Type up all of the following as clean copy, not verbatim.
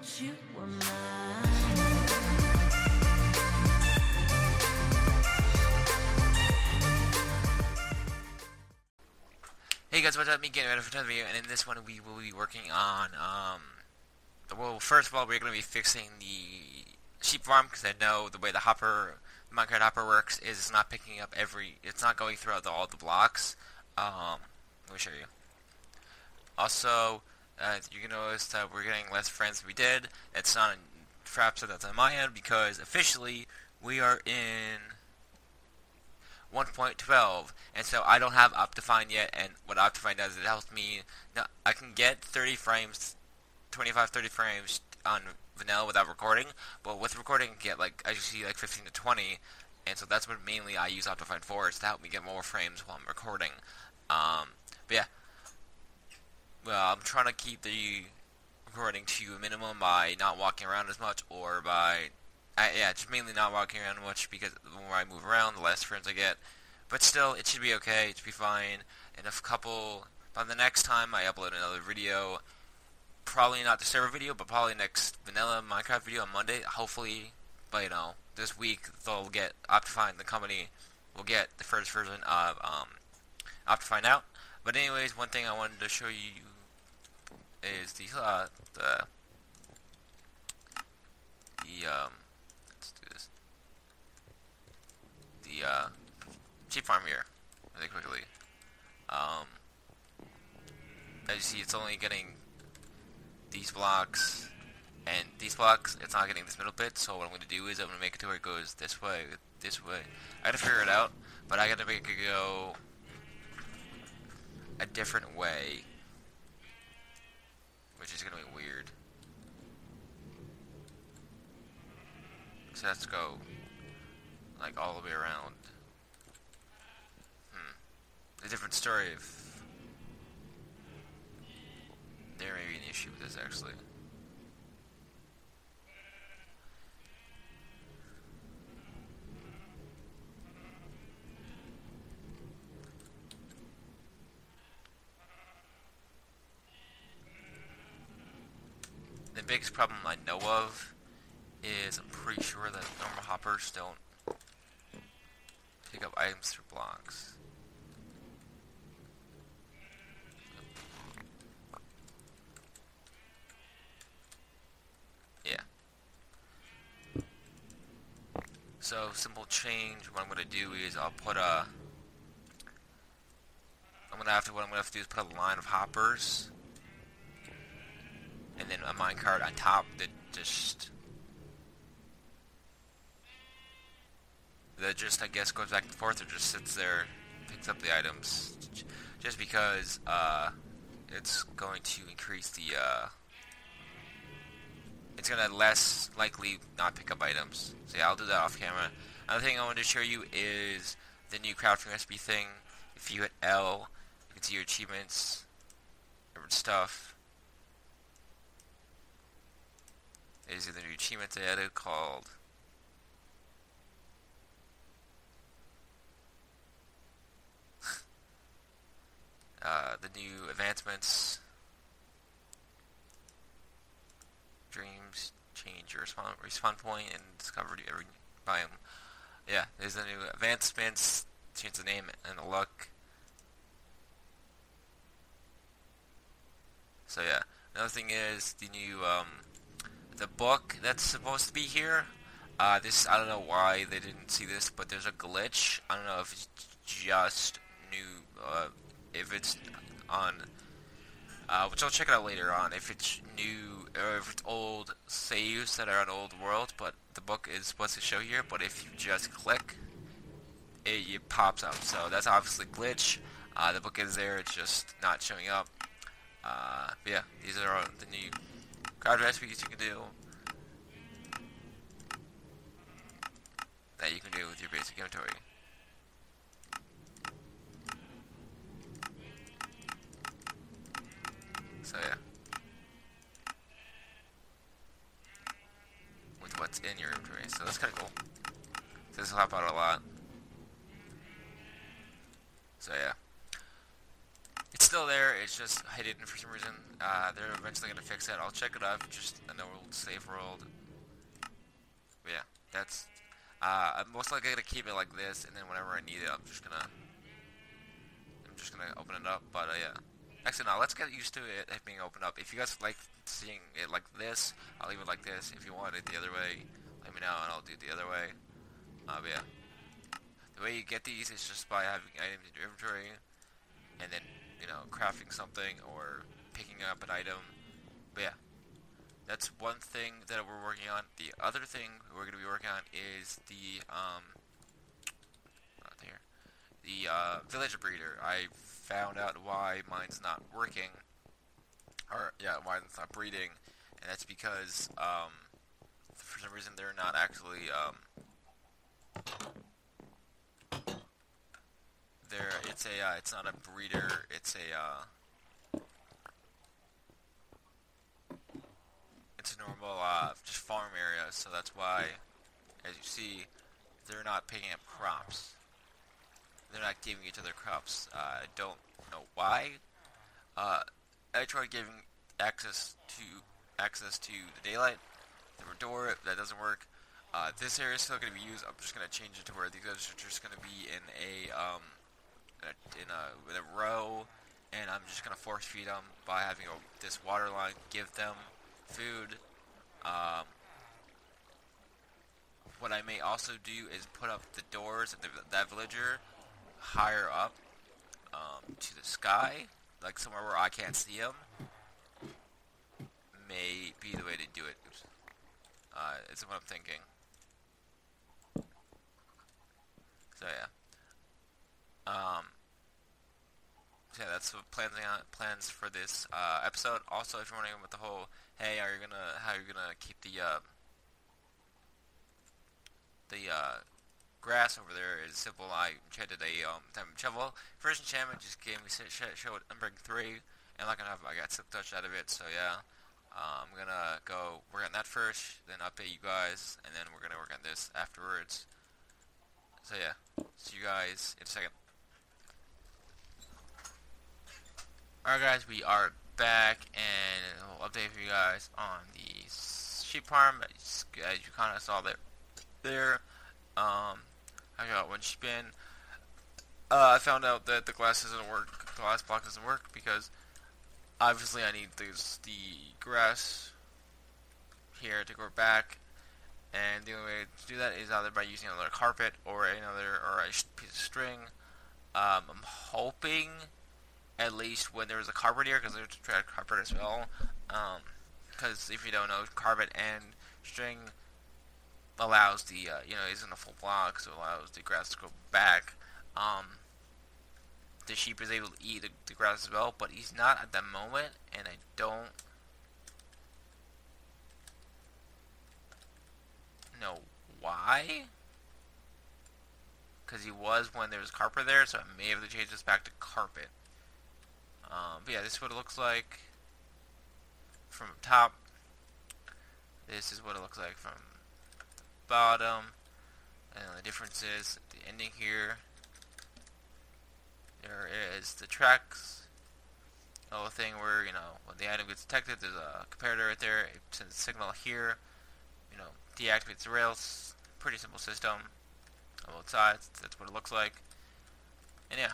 you were mine. Hey guys, what's up? Me getting ready for another video, and in this one we will be working on, well, first of all, we're going to be fixing the sheep farm, because I know the way the Minecraft hopper works is it's not picking up it's not going through all the blocks. Let me show you. Also, you can notice that we're getting less friends than we did. It's not perhaps that's on my end, because officially we are in 1.12, and so I don't have Optifine yet, and what Optifine does, it helps me. Now, I can get 30 frames, 25, 30 frames on vanilla without recording, but with recording, I get I usually like 15 to 20, and so that's what mainly I use Optifine for, is to help me get more frames while I'm recording. But yeah, well, I'm trying to keep the recording to a minimum by not walking around as much, or by yeah, just mainly not walking around much, because the more I move around, the less frames I get. But still, it should be okay. It should be fine. And by the next time I upload another video, probably not the server video, but probably next vanilla Minecraft video on Monday, hopefully, but this week they'll get Optifine, the company will get the first version of Optifine out. But anyways, one thing I wanted to show you is the let's do this. The sheep farm here, really quickly. As you see, it's only getting these blocks, and these blocks, it's not getting this middle bit. So what I'm going to do is I'm going to make it to where it goes this way, this way. I got to figure it out, but I got to make it go a different way, which is going to be weird. So let's go all the way around. A different story if there may be an issue with this, actually. The biggest problem I know of is I'm pretty sure that normal hoppers don't pick up items through blocks. Yeah. So, simple change, what I'm going to do is I'll put what I'm going to have to do is put a line of hoppers, and then a minecart on top that just I guess goes back and forth, or just sits there, picks up the items, just because it's going to increase the it's going to less likely not pick up items. So yeah, I'll do that off camera. Another thing I wanted to show you is the new crafting recipe thing. If you hit L, you can see your achievements, different stuff. These are the new achievements I added called the new advancements. Dreams, change your respawn point, and discover every biome. Yeah, there's the new advancements, change the name and the look. So yeah, another thing is the new the book that's supposed to be here. I don't know why they didn't see this, but there's a glitch. I don't know if it's just new, if it's on, which I'll check it out later on, if it's new, or if it's old saves that are on old world, but the book is supposed to show here, but if you just click, it pops up, so that's obviously a glitch. The book is there, it's just not showing up. But yeah, these are all the new card recipes you can do, that you can do with your basic inventory. So yeah, with what's in your inventory, so that's kind of cool. So this will help out a lot. So yeah, it's still there. It's just hidden for some reason. They're eventually gonna fix it. I'll check it out. Just an old save world. But yeah, that's. I'm most likely gonna keep it like this, and then whenever I need it, I'm just gonna open it up. But yeah. Actually, no. Let's get used to it being opened up. If you guys like seeing it like this, I'll leave it like this. If you want it the other way, let me know, and I'll do it the other way. But yeah. The way you get these is just by having items in your inventory, and then, you know, crafting something or picking up an item. But yeah, that's one thing that we're working on. The other thing we're going to be working on is the villager breeder. I found out why mine's not working, or yeah, why it's not breeding, and that's because for some reason they're not actually it's not a breeder, it's a normal just farm area, so that's why, as you see, they're not picking up crops. They're not giving each other crops. I don't know why. I tried giving access to the daylight, the door, that doesn't work. This area is still going to be used. I'm just going to change it to where these guys are just going to be in a row, and I'm just going to force feed them by having this water line give them food. What I may also do is put up the doors of that villager higher up to the sky, like somewhere where I can't see them. May be the way to do it. It's what I'm thinking. So yeah. So yeah, that's what plans for this episode. Also, if you're wondering about the whole, hey, how you're gonna keep the grass over there, is simple. I enchanted a diamond shovel. First enchantment just gave me show Unbreaking 3, and like enough, I got silk touch out of it. So yeah, I'm gonna go work on that first, then update you guys, and then we're gonna work on this afterwards. So yeah, see you guys in a second. Alright guys, we are back, and we'll update for you guys on the sheep farm. As you kind of saw there. I got one sheep in. I found out that the glass block doesn't work, because obviously I need the grass here to grow back, and the only way to do that is either by using another carpet or a piece of string. I'm hoping at least when there was a carpet here, because there's a carpet as well. Because if you don't know, carpet and string allows the isn't a full block, so it allows the grass to grow back. The sheep is able to eat the grass as well, but he's not at the moment, and I don't know why. Because he was when there was carpet there, so I may have to change this back to carpet. But yeah, this is what it looks like from top. This is what it looks like from bottom. And the difference is at the ending here, there is the tracks. A little thing where, when the item gets detected, there's a comparator right there. It sends a signal here, deactivates the rails. Pretty simple system on both sides. That's what it looks like. And yeah.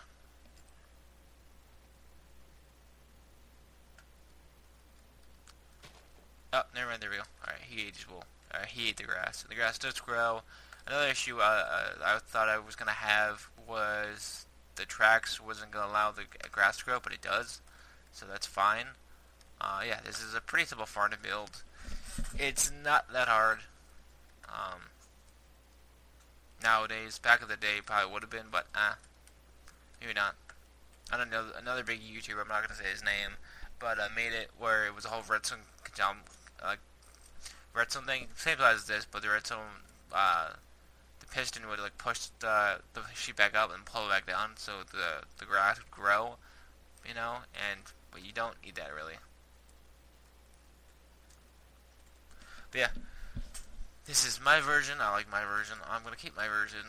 Oh, never mind, there we go. Alright, he ate his wool. He ate the grass. The grass does grow. Another issue I thought I was going to have was the tracks wasn't going to allow the grass to grow, but it does. So that's fine. Yeah, this is a pretty simple farm to build. It's not that hard. Nowadays, back in the day, probably would have been, but maybe not. I don't know, another big YouTuber, I'm not going to say his name, but made it where it was a whole redstone thing, same size as this, but the redstone, the piston would push the sheet back up and pull it back down, so the grass would grow, but you don't need that really. But yeah, this is my version. I like my version. I'm gonna keep my version.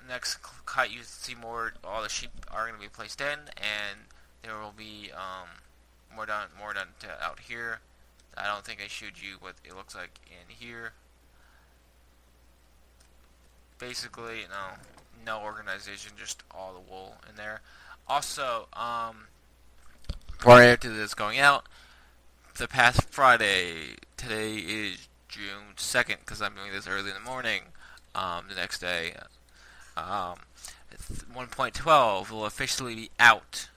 next cut you see more, all the sheep are going to be placed in, and there will be more done out here. I don't think I showed you what it looks like in here. Basically, no organization, just all the wool in there. Also, prior to this going out, the past Friday, today is June 2nd, because I'm doing this early in the morning, the next day, 1.12 will officially be out.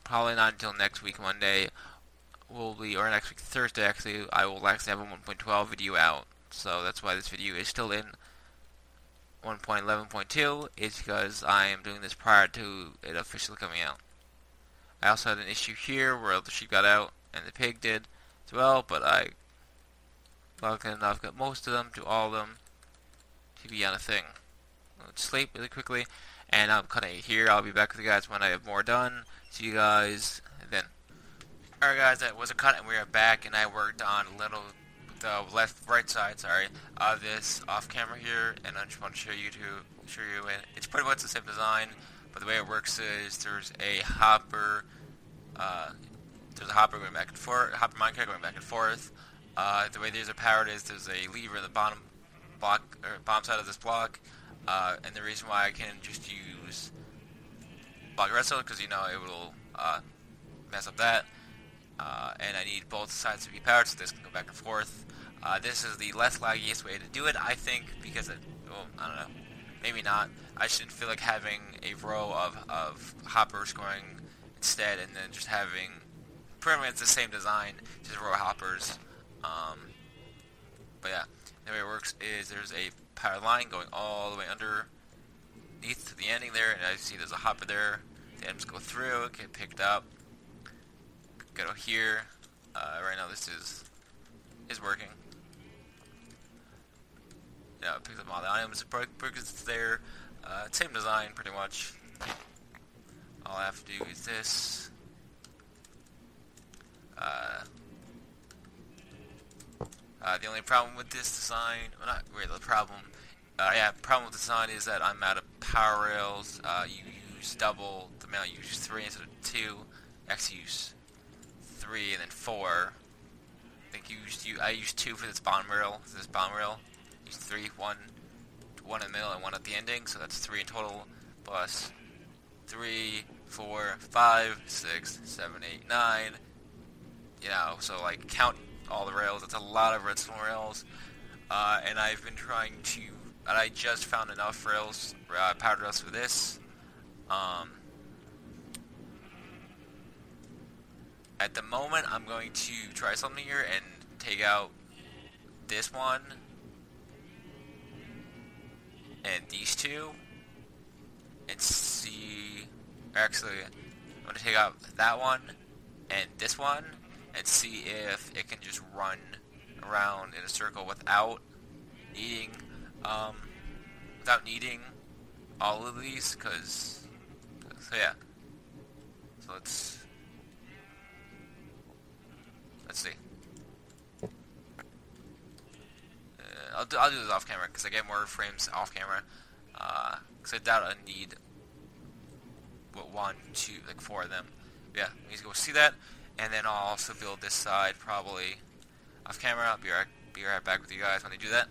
Probably not until next week, Monday, or next week, Thursday, actually, I will actually have a 1.12 video out. So that's why this video is still in 1.11.2, is because I am doing this prior to it officially coming out. I also had an issue here where the sheep got out, and the pig did as well, but I luckily enough got most of them to all of them to be on a thing. Let's sleep really quickly, and I'm cutting it here. I'll be back with you guys when I have more done. See you guys then. Alright guys, that was a cut, and we are back, and I worked on the right side, of this off camera here, and I just want to show you, and it's pretty much the same design, but the way it works is there's a hopper going back and forth, hopper minecart going back and forth. The way these are powered is there's a lever in the bottom side of this block, and the reason why I can just use block redstone, because it will mess up that. And I need both sides to be powered so this can go back and forth. This is the less laggiest way to do it, I think, because I don't know, maybe not. I should feel like having a row of hoppers going instead, and then just having pretty much the same design, just a row of hoppers. But yeah, the way it works is there's a power line going all the way underneath to the ending there, and as you see there's a hopper there. The items go through, get picked up. Go here. Right now this is working. Yeah, it picks up all the items. It's there. Same design pretty much. All I have to do is this. The only problem with this design, well, not really the problem. Problem with the design is that I'm out of power rails. You use double the amount. You use 3 instead of 2. Actually use 3 and then 4. I think I used 2 for this bottom rail. Use 3, 1 in the middle and 1 at the ending, so that's 3 in total. Plus 3, 4, 5, 6, 7, 8, 9. So like count all the rails. That's a lot of redstone rails. And I've been trying to, and I just found enough rails, powered rails for this. At the moment, I'm going to try something here and take out this one and these two and see. Actually, I'm going to take out that one and this one and see if it can just run around in a circle without needing all of these. So yeah. So let's see. I'll do this off camera because I get more frames off camera. Because I doubt I need 1, 2, like 4 of them. Yeah, we need to go see that, and then I'll also build this side probably off camera. I'll be right back with you guys when I do that.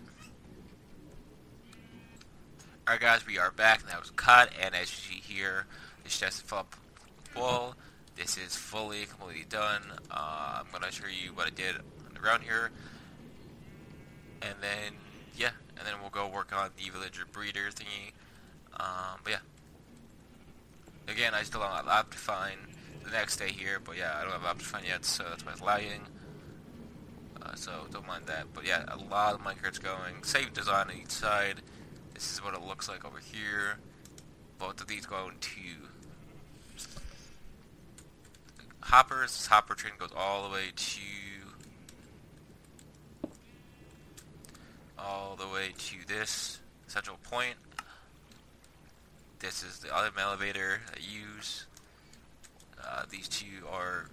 Alright guys, we are back, and that was cut, and as you see here, this chest is full up with wool. This is completely done. I'm going to show you what I did on the ground here. And then, yeah, and then we'll go work on the villager breeder thingy. But yeah. Again, I still don't have Optifine the next day here, but yeah, I don't have Optifine yet, so that's why it's lagging. So don't mind that. But yeah, a lot of minecarts going. Same design on each side. This is what it looks like over here. Both of these go into hoppers. This hopper train goes all the way to this central point. This is the other elevator I use. These two are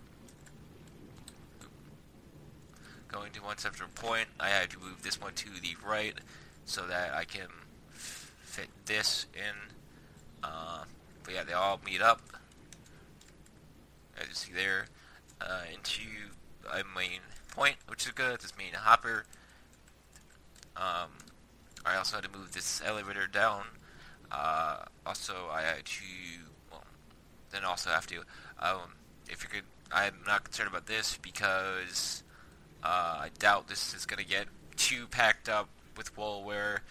going to one central point. I have to move this one to the right so that I can fit this in. But yeah, they all meet up, as you see there, into a main point, which is good. This main hopper. I also had to move this elevator down. Also, I had to, well, then also have to, if you could, I'm not concerned about this because I doubt this is going to get too packed up with wool where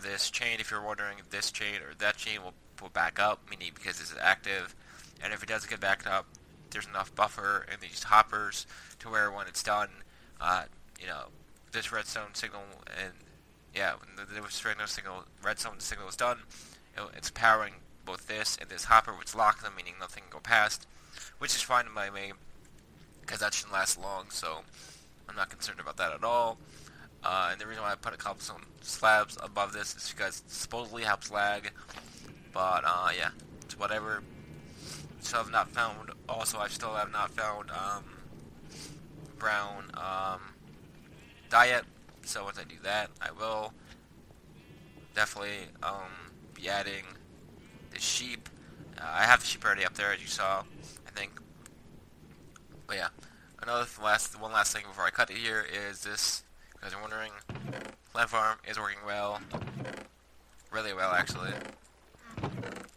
this chain, if you're wondering if this chain or that chain will back up, meaning because it's active, and if it doesn't get backed up, there's enough buffer in these hoppers to where when it's done, this redstone signal, and yeah, when the redstone signal is done, it's powering both this and this hopper, which locks them, meaning nothing can go past, which is fine by me, because that shouldn't last long, so I'm not concerned about that at all. And the reason why I put a cobblestone slabs above this is because it supposedly helps lag, but yeah, it's whatever. So I've not found, also I still have not found brown dye yet, so once I do that, I will definitely be adding the sheep. I have the sheep already up there, as you saw, I think. But yeah, one last thing before I cut it here is this. You guys are wondering, plant farm is working well, really well actually.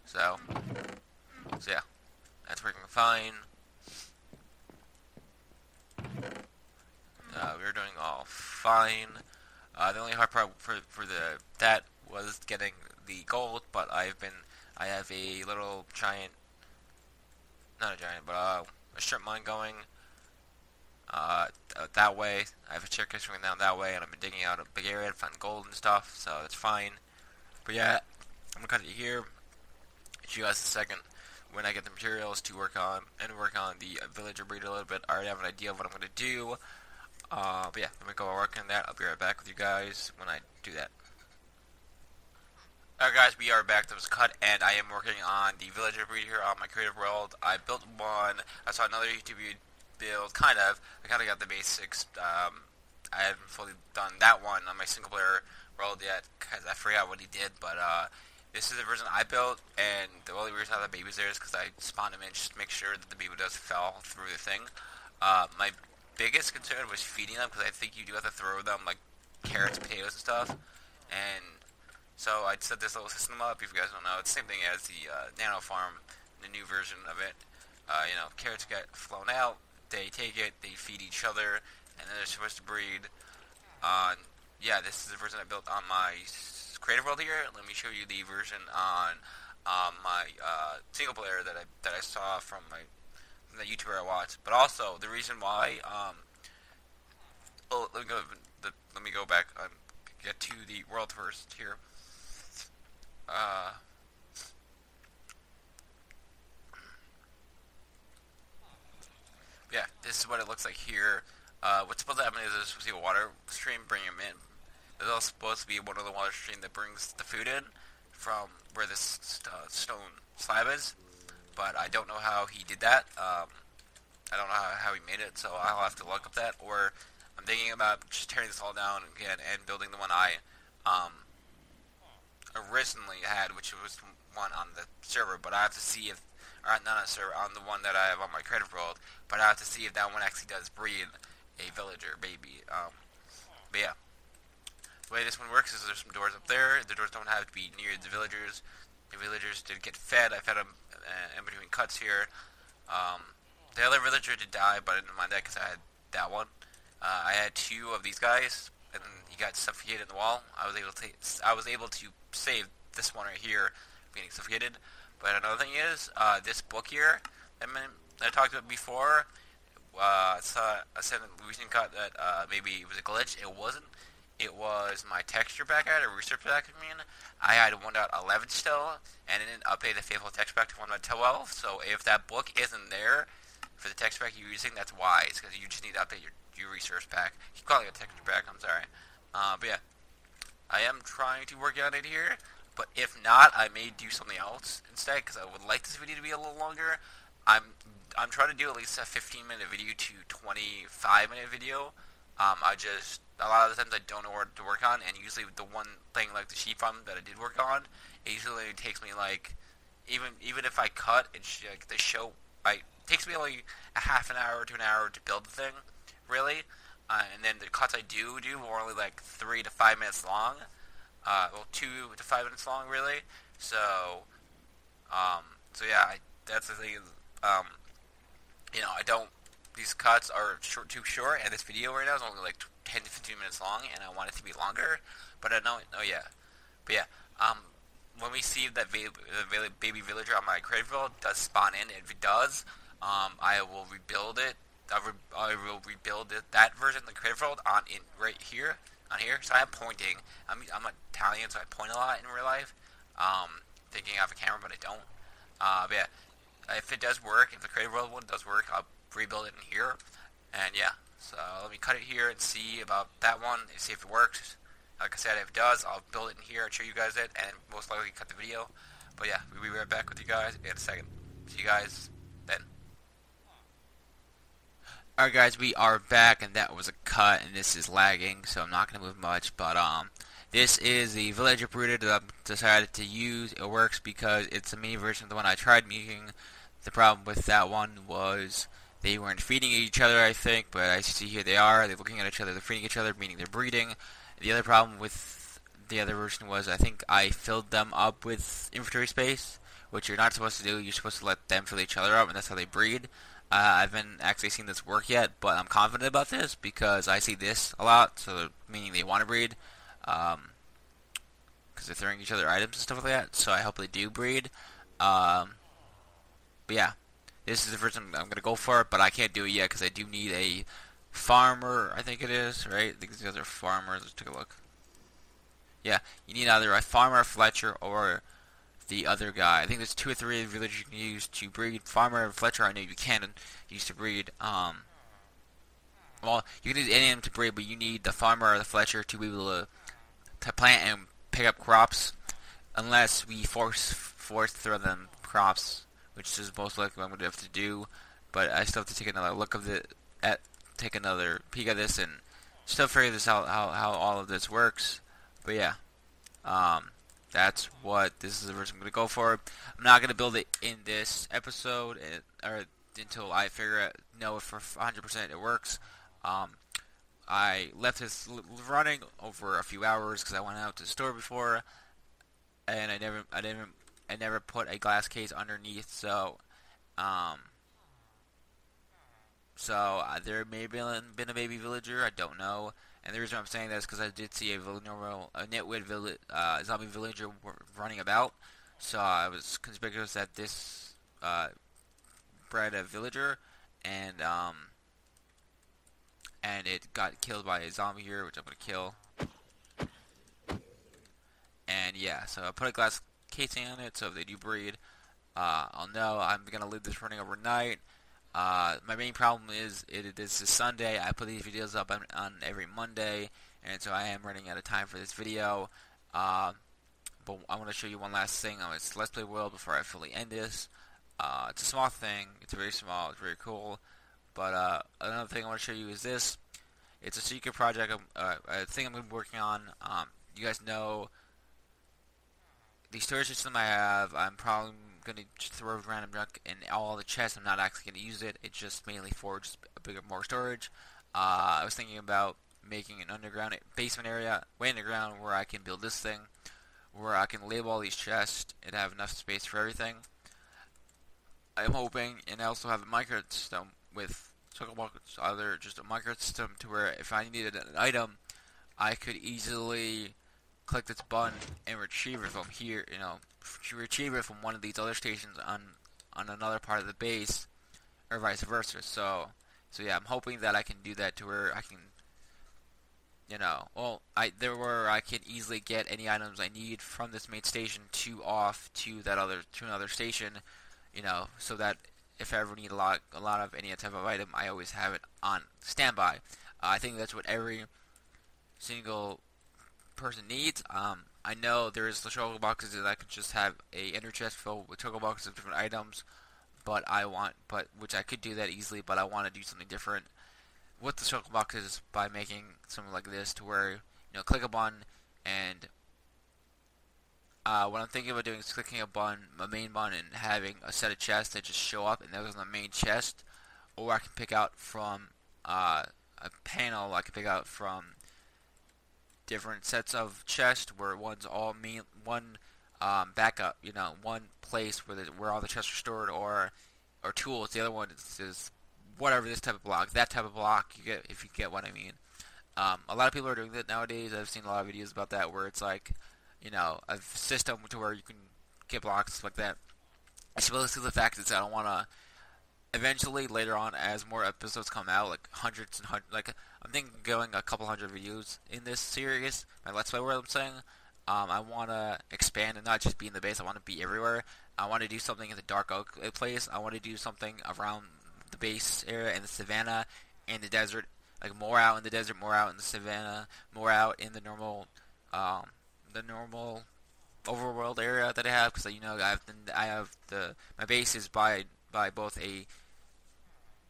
So yeah, that's working fine. We're doing all fine. The only hard part for that was getting the gold, but I have a little giant, not a giant, but a strip mine going that way. I have a staircase going down that way, and I've been digging out a big area to find gold and stuff, so that's fine. But yeah, I'm gonna cut it here. See you guys in a second when I get the materials to work on the villager breed a little bit. I already have an idea of what I'm gonna do. But yeah, I'm gonna go work on that. I'll be right back with you guys when I do that. Alright guys, we are back. That was cut, and I am working on the villager breed here on my creative world. I built one. I saw another YouTube build, kind of. I kind of got the basics. I haven't fully done that one on my single player world yet, because I forgot what he did, but this is the version I built, and the only reason I have the babies there is because I spawned them in just to make sure that the baby does fall through the thing. My biggest concern was feeding them, because I think you do have to throw them like carrots, potatoes, and stuff. And so I set this little system up. If you guys don't know, it's the same thing as the nano farm, the new version of it. Carrots get flown out, they take it, they feed each other, and then they're supposed to breed. Yeah, this is the version I built on my creative world here. Let me show you the version on my single player that I saw from the YouTuber I watched. But also the reason why let me go back and get to the world first here. Yeah, this is what it looks like here. What's supposed to happen is there's supposed to be a water stream bring them in. There's also supposed to be one of the water stream that brings the food in from where this stone slab is, but I don't know how he did that. I don't know how he made it, so I'll have to look up that, or I'm thinking about just tearing this all down again and building the one I originally had, which was one on the server, but I have to see if, or not on the server, on the one that I have on my creative world, but I have to see if that one actually does breed a villager baby. But yeah, the way this one works is there's some doors up there. The doors don't have to be near the villagers. The villagers did get fed. I fed them in between cuts here. The other villager did die, but I didn't mind that because I had that one. I had two of these guys, and he got suffocated in the wall. I was able to save this one right here from getting suffocated. But another thing is, this book here that I talked about before, I said in the recent cut that maybe it was a glitch. It wasn't. It was my texture pack I had, or research pack I had 1.11 still, and it didn't update the faithful texture pack to 1.12, so if that book isn't there for the texture pack you're using, that's why. It's because you just need to update your research pack. Keep calling it a texture pack, I'm sorry. But yeah, I am trying to work on it here, but if not, I may do something else instead, because I would like this video to be a little longer. I'm trying to do at least a 15-minute video to 25-minute video. I just a lot of the times I don't know what to work on, and usually the one thing like the sheep farm that I did work on, it usually takes me like even if I cut, it's like the show. It takes me only a half an hour to an hour to build the thing, really, and then the cuts I do are only like 3 to 5 minutes long, well 2 to 5 minutes long really. So so yeah, that's the thing. Um, I don't. These cuts are too short, and this video right now is only like 10 to 15 minutes long, and I want it to be longer. But I know, oh yeah, but yeah. When we see that baby villager on my creative world does spawn in, if it does, I will rebuild it. I will rebuild it, that version of the creative world right here, on here. So I'm pointing. I'm Italian, so I point a lot in real life. Thinking I have a camera, but I don't. But yeah, if it does work, if the creative world one does work, I'll rebuild it in here. And yeah, so let me cut it here and see about that one and see if it works. Like I said, if it does, I'll build it in here and show you guys it, and most likely cut the video. But yeah, we'll be right back with you guys in a second. See you guys then. Alright guys, we are back, and that was a cut, and this is lagging, so I'm not going to move much, but this is the villager breeder that I decided to use. It works because it's a mini version of the one I tried making. The problem with that one was they weren't feeding each other, I think, but I see here they are. They're looking at each other, they're feeding each other, meaning they're breeding. The other problem with the other version was I think I filled them up with inventory space, which you're not supposed to do. You're supposed to let them fill each other up, and that's how they breed. I haven't actually seen this work yet, but I'm confident about this because I see this a lot, so meaning they want to breed. Because they're throwing each other items and stuff like that, so I hope they do breed. But yeah, this is the first one I'm going to go for, but I can't do it yet because I do need a farmer, I think it is, right? I think these guys are farmers. Let's take a look. Yeah, you need either a farmer, Fletcher, or the other guy. I think there's 2 or 3 villagers you can use to breed. Farmer and Fletcher, I know you can use to breed. Well, you can use any of them to breed, but you need the farmer or the Fletcher to be able to plant and pick up crops, unless we force throw them crops, which is most likely what I'm going to have to do. But I still have to take another look take another peek at this and still figure this out, how all of this works. But yeah, that's what this is the version I'm going to go for. I'm not going to build it in this episode or until I know if for 100% it works. I left this running over a few hours because I went out to the store before, and I never put a glass case underneath. So there may have been a baby villager. I don't know. And the reason I'm saying that is because I did see a nitwit zombie villager running about. So I was conspicuous that this bred a villager, and it got killed by a zombie here, which I'm gonna kill. And yeah, so I put a glass casing on it, so if they do breed, I'll know. I'm gonna leave this running overnight. My main problem is this is Sunday. I put these videos up on every Monday, and so I am running out of time for this video. But I want to show you one last thing on this Let's Play world before I fully end this. It's a small thing. It's very small. It's very cool. But another thing I want to show you is this. It's a secret project. A thing I'm going to be working on. You guys know the storage system I have. I'm probably going to just throw random junk in all the chests. I'm not actually going to use it. It's just mainly for just a bigger, more storage. I was thinking about making an underground basement area, way underground, where I can build this thing, where I can label all these chests and have enough space for everything. I'm hoping, and I also have a micro system with just a micro system to where if I needed an item, I could easily click this button and retrieve it from here, retrieve it from one of these other stations on another part of the base, or vice versa. So yeah, I'm hoping that I can do that to where I can, where I can easily get any items I need from this main station to another station, so that if I ever need a lot of any type of item, I always have it on standby. I think that's what every single person needs. I know there is the choco boxes that I could just have a ender chest filled with choco boxes of different items, which I could do that easily, but I want to do something different. with the circle box is by making something like this to where click a button and what I'm thinking about doing is clicking a main button, and having a set of chests that just show up, and that goes on the main chest. Or I can pick out from a panel. I can pick out from different sets of chests where one's all main, one backup, one place where all the chests are stored, or tools. The other one is whatever this type of block, that type of block. You get if you get what I mean. A lot of people are doing that nowadays. I've seen a lot of videos about that where it's like, a system to where you can get blocks like that. I suppose the fact is I don't want to eventually later on as more episodes come out, like hundreds and hundreds, like I'm thinking going a couple hundred videos in this series. My Let's Play, what I'm saying. I want to expand and not just be in the base. I want to be everywhere. I want to do something in the Dark Oak place. I want to do something around the base area and the savannah and the desert. Like more out in the desert, more out in the savannah, more out in the normal overworld area that I have. Because I have my base is by both a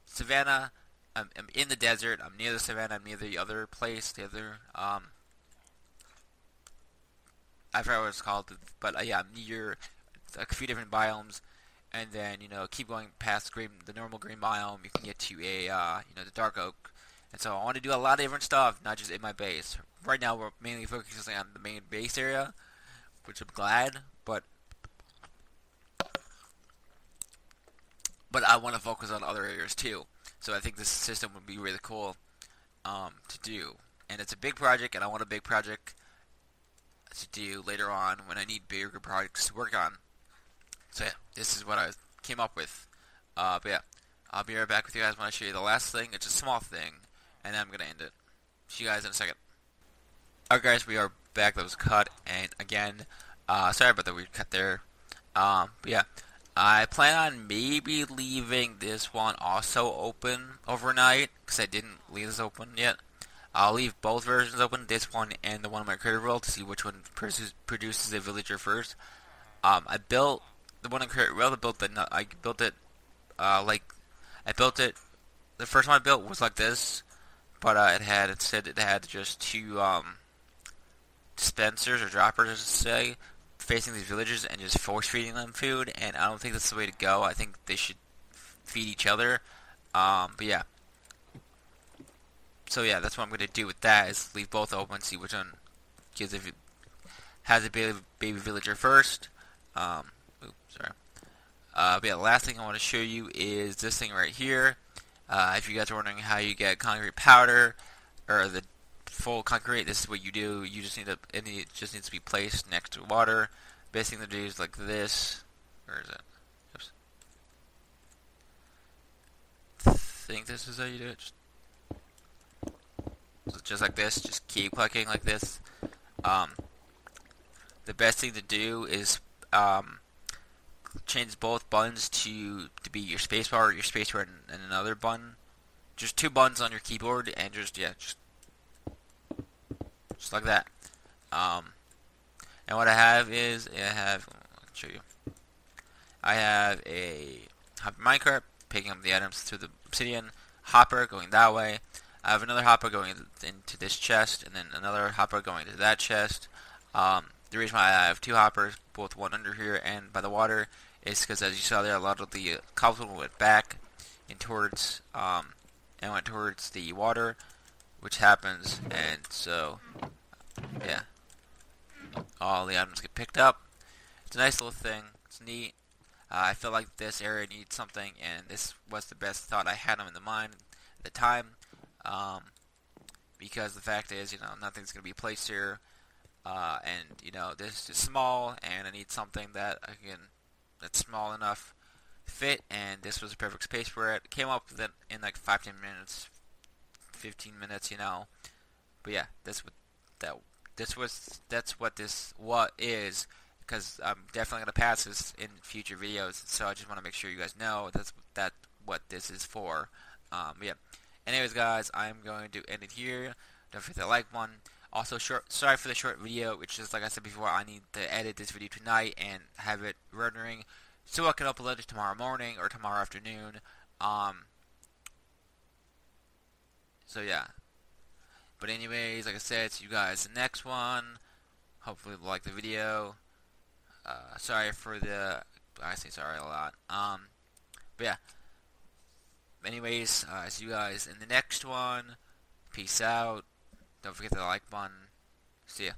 savannah. I'm in the desert. I'm near the savannah. I'm near the other place. The other I forgot what it's called, but yeah, I'm near a few different biomes, and then keep going past the normal green biome. You can get to the dark oak, and so I want to do a lot of different stuff, not just in my base. Right now, we're mainly focusing on the main base area, which I'm glad, but I want to focus on other areas too. So I think this system would be really cool to do, and it's a big project, and I want a big project to do later on when I need bigger projects to work on. So yeah, this is what I came up with. But yeah, I'll be right back with you guys when I show you the last thing. It's a small thing, and then I'm gonna end it. See you guys in a second. Alright guys, we are back. That was cut, and again, sorry about the weird cut there. But yeah, I plan on maybe leaving this one also open overnight, because I didn't leave this open yet. I'll leave both versions open, this one and the one in my creator world, to see which one produces a villager first. I built the one in creator world. I built it like I built it. The first one I built was like this, but it had just two dispensers or droppers, I should say, facing these villagers and just force feeding them food. And I don't think that's the way to go. I think they should feed each other. But yeah. So yeah, that's what I'm gonna do with that. Is leave both open, see which one has a baby villager first. Sorry. But yeah, the last thing I want to show you is this thing right here. If you guys are wondering how you get concrete powder or the full concrete, this is what you do. You just it just needs to be placed next to water. Best thing to do is like this. Where is it? Oops. I think this is how you do it. Just like this, just keep clicking like this. The best thing to do is change both buttons to be your spacebar and another button. Just two buttons on your keyboard, and just like that. And what I have is I can show you. I have a hopper minecart picking up the items through the obsidian, hopper going that way. I have another hopper going into this chest, and then another hopper going into that chest. The reason why I have two hoppers, both one under here and by the water, is because as you saw there, a lot of the cobblestone went back and went towards the water, which happens, and so yeah, all the items get picked up. It's a nice little thing. It's neat. I feel like this area needs something, and this was the best thought I had in the mind at the time. Because the fact is, nothing's going to be placed here, and, this is small, and I need something that's small enough to fit, and this was a perfect space for it. Came up with it in like 5-10 minutes, 15 minutes, but yeah, that's what this is, because I'm definitely going to pass this in future videos, so I just want to make sure you guys know that's what this is for. But yeah. Anyways, guys, I'm going to end it here. Don't forget to like one. Also, sorry for the short video, which is, like I said before, I need to edit this video tonight and have it rendering so I can upload it tomorrow morning or tomorrow afternoon. So yeah. But anyways, like I said, see you guys in the next one. Hopefully you like the video. Sorry for the... I say sorry a lot. But yeah. Anyways, see you guys in the next one. Peace out. Don't forget the like button. See ya.